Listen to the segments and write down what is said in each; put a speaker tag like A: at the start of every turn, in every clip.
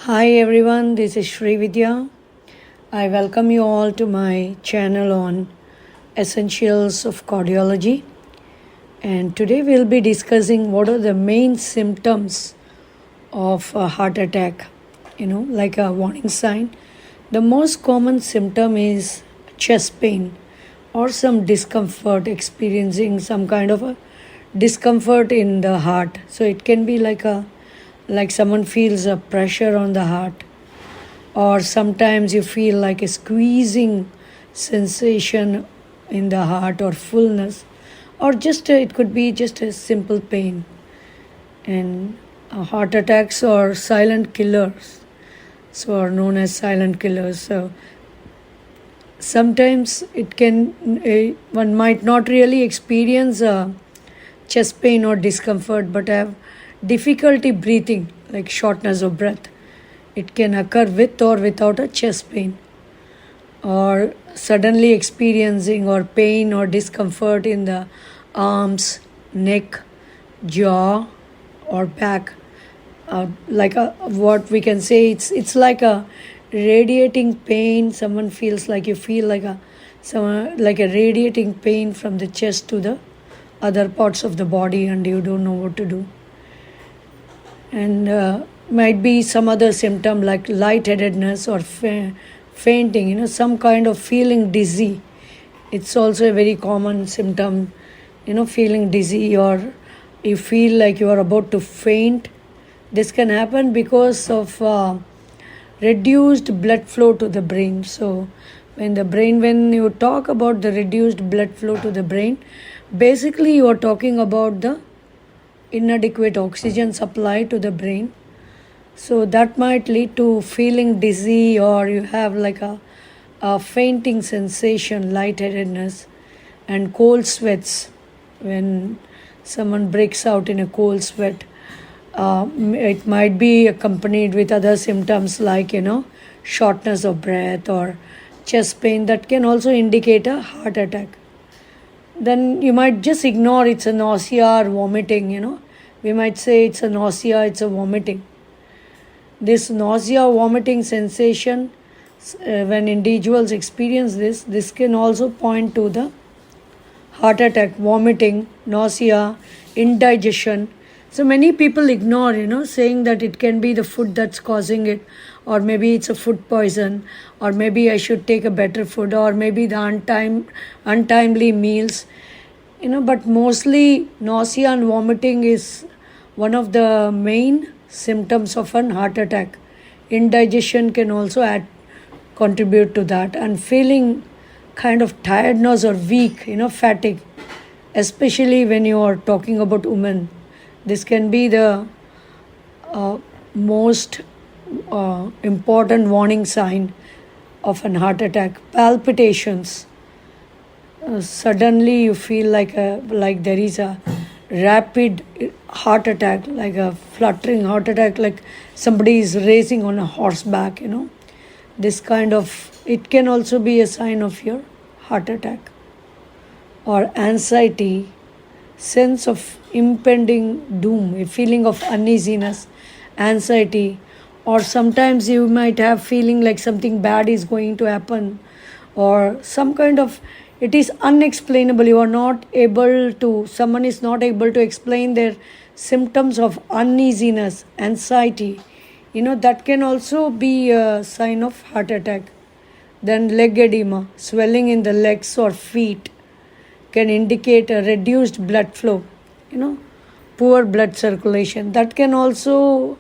A: Hi everyone, this is Sri Vidya. I welcome you all to my channel on Essentials of Cardiology. And today we'll be discussing what are the main symptoms of a heart attack, like a warning sign. The most common symptom is chest pain or some discomfort, experiencing some kind of a discomfort in the heart. So it can be like someone feels a pressure on the heart, or sometimes you feel like a squeezing sensation in the heart or fullness, or it could be just a simple pain. And heart attacks are silent killers, so are known as silent killers. So sometimes one might not really experience chest pain or discomfort, but have difficulty breathing, like shortness of breath. It can occur with or without a chest pain, or suddenly experiencing or pain or discomfort in the arms, neck, jaw, or back. What we can say, it's like a radiating pain. Someone feels like you feel like a radiating pain from the chest to the other parts of the body, and you don't know what to do. And might be some other symptom like lightheadedness or fainting, some kind of feeling dizzy. It's also a very common symptom, feeling dizzy, or you feel like you are about to faint. This can happen because of reduced blood flow to the brain. So when you talk about the reduced blood flow to the brain, basically you are talking about the inadequate oxygen supply to the brain. So that might lead to feeling dizzy, or you have like a fainting sensation, lightheadedness, and cold sweats. When someone breaks out in a cold sweat, it might be accompanied with other symptoms like shortness of breath or chest pain. That can also indicate a heart attack. Then you might just ignore it's a nausea or vomiting. We might say it's a nausea, it's a vomiting. This nausea or vomiting sensation, when individuals experience this can also point to the heart attack. Vomiting, nausea, indigestion. So many people ignore, saying that it can be the food that's causing it, or maybe it's a food poison, or maybe I should take a better food, or maybe the untimely meals. But mostly nausea and vomiting is one of the main symptoms of an heart attack. Indigestion can also contribute to that, and feeling kind of tiredness or weak, fatigue, especially when you are talking about women. This can be the most important warning sign of an heart attack. Palpitations. Suddenly you feel like there is a rapid heart attack, like a fluttering heart attack, like somebody is racing on a horseback. This kind of, it can also be a sign of your heart attack. Or anxiety, sense of impending doom, a feeling of uneasiness, anxiety, or sometimes you might have feeling like something bad is going to happen, or some kind of, it is unexplainable. Someone is not able to explain their symptoms of uneasiness, anxiety. That can also be a sign of heart attack. Then leg edema, swelling in the legs or feet, can indicate a reduced blood flow, poor blood circulation. That can also,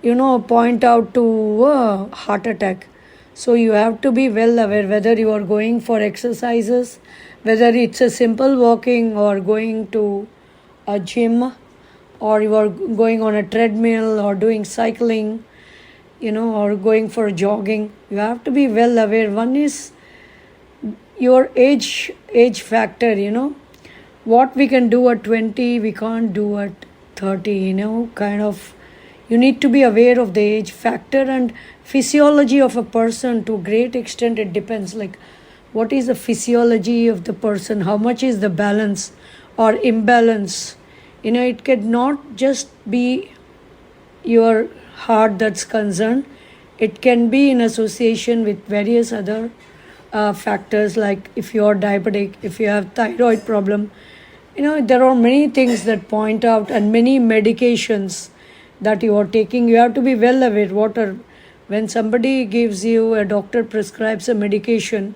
A: point out to a heart attack. So you have to be well aware whether you are going for exercises, whether it's a simple walking or going to a gym, or you are going on a treadmill or doing cycling, or going for jogging. You have to be well aware. One is your age factor. What we can do at 20 we can't do at 30. You need to be aware of the age factor and physiology of a person. To a great extent it depends, like what is the physiology of the person, how much is the balance or imbalance. It cannot just be your heart that's concerned. It can be in association with various other factors, like if you're diabetic, if you have thyroid problem. There are many things that point out, and many medications that you are taking. You have to be well aware when somebody gives you, a doctor prescribes a medication,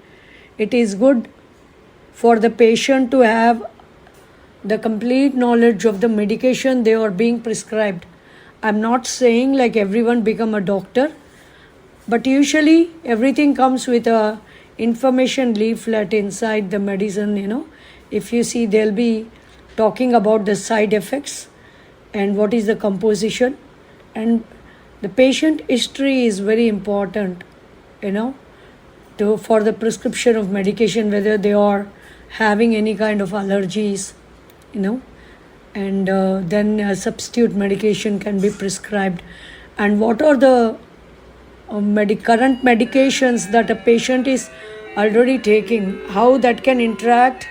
A: it is good for the patient to have the complete knowledge of the medication they are being prescribed. I'm not saying like everyone become a doctor, but usually everything comes with a information leaflet inside the medicine. If you see, they'll be talking about the side effects and what is the composition, and the patient history is very important, for the prescription of medication, whether they are having any kind of allergies, and then a substitute medication can be prescribed, and what are the current medications that a patient is already taking, how that can interact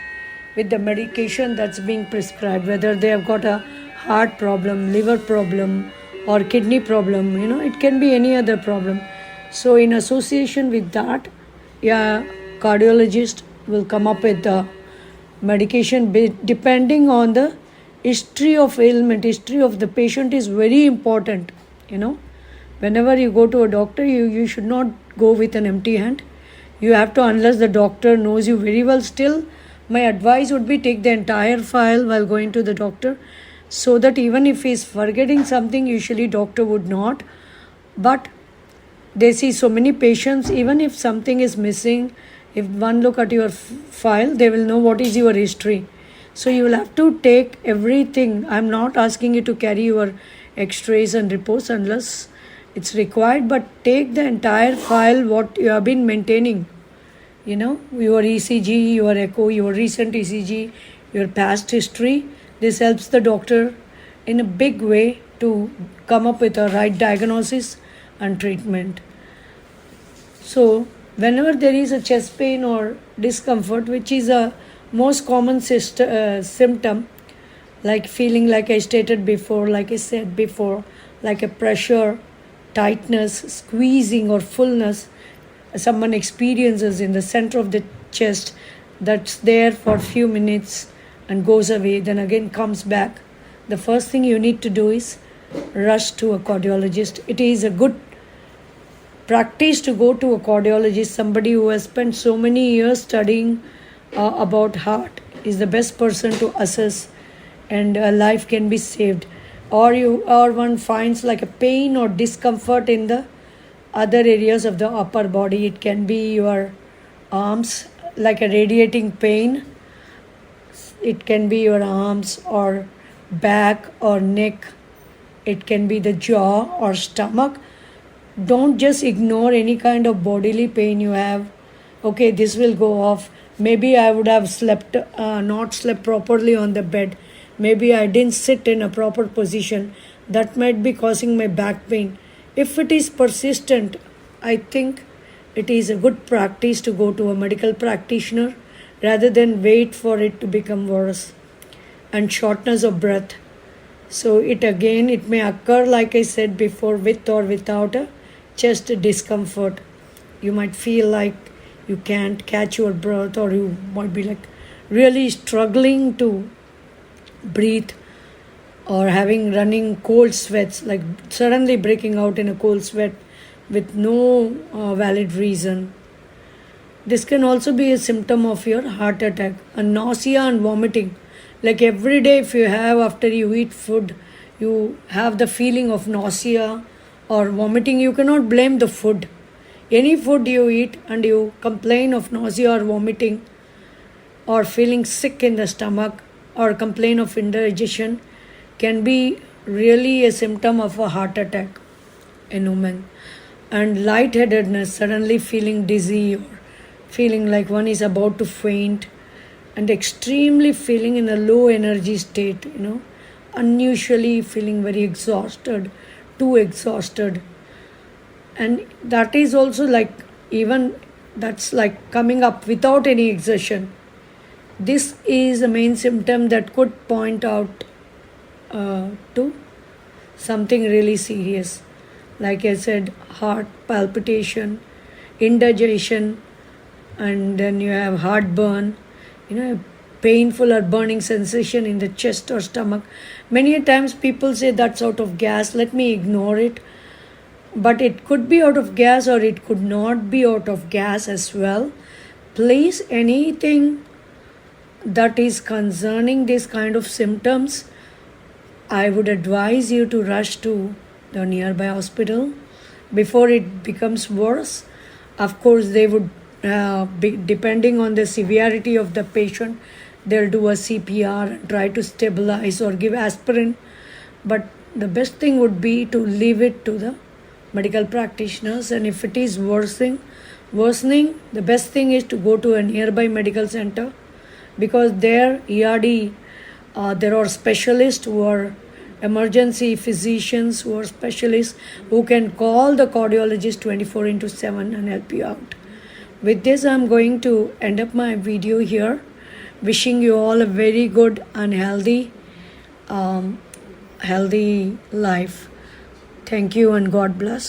A: with the medication that's being prescribed, whether they have got a heart problem, liver problem, or kidney problem. It can be any other problem. So in association with that, cardiologist will come up with the medication depending on the history of ailment. History of the patient is very important. Whenever you go to a doctor, you should not go with an empty hand. You have to, unless the doctor knows you very well, still my advice would be take the entire file while going to the doctor, so that even if he's forgetting something, usually doctor would not, but they see so many patients, even if something is missing, if one look at your file, they will know what is your history. So you will have to take everything. I'm not asking you to carry your x-rays and reports unless it's required, but take the entire file, what you have been maintaining, your ECG, your echo, your recent ECG, your past history. This helps the doctor in a big way to come up with a right diagnosis and treatment. So whenever there is a chest pain or discomfort, which is a most common symptom, like feeling, like I stated before, like I said before, like a pressure, tightness, squeezing, or fullness someone experiences in the center of the chest, that's there for a few minutes and goes away, then again comes back, the first thing you need to do is rush to a cardiologist. It is a good practice to go to a cardiologist. Somebody who has spent so many years studying about heart is the best person to assess, and a life can be saved. Or one finds like a pain or discomfort in the other areas of the upper body. It can be your arms, like a radiating pain. It can be your arms or back or neck. It can be the jaw or stomach. Don't just ignore any kind of bodily pain you have. Okay, this will go off. Maybe I would have not slept properly on the bed. Maybe I didn't sit in a proper position. That might be causing my back pain. If it is persistent, I think it is a good practice to go to a medical practitioner rather than wait for it to become worse. And shortness of breath. So it may occur, like I said before, with or without a chest discomfort. You might feel like you can't catch your breath, or you might be like really struggling to breathe, or running cold sweats, like suddenly breaking out in a cold sweat with no valid reason. This can also be a symptom of your heart attack. And nausea and vomiting, like every day if you have, after you eat food, you have the feeling of nausea or vomiting, you cannot blame the food. Any food you eat and you complain of nausea or vomiting, or feeling sick in the stomach, or complain of indigestion, can be really a symptom of a heart attack in women. And lightheadedness, suddenly feeling dizzy or feeling like one is about to faint, and extremely feeling in a low energy state, unusually feeling very exhausted, too exhausted. And that is also that's like coming up without any exertion. This is a main symptom that could point out to something really serious. like I said, heart palpitation, indigestion, and then you have heartburn, painful or burning sensation in the chest or stomach. Many times people say that's out of gas. Let me ignore it. But it could be out of gas or it could not be out of gas as well. Please, anything that is concerning this kind of symptoms, I would advise you to rush to the nearby hospital before it becomes worse. Of course, they would be, depending on the severity of the patient, they'll do a CPR and try to stabilize or give aspirin. But the best thing would be to leave it to the medical practitioners, and if it is worsening, the best thing is to go to a nearby medical center, because there ERD, there are specialists who are emergency physicians, who are specialists who can call the cardiologist 24/7 and help you out. With this, I'm going to end up my video here. Wishing you all a very good and healthy life. Thank you and God bless.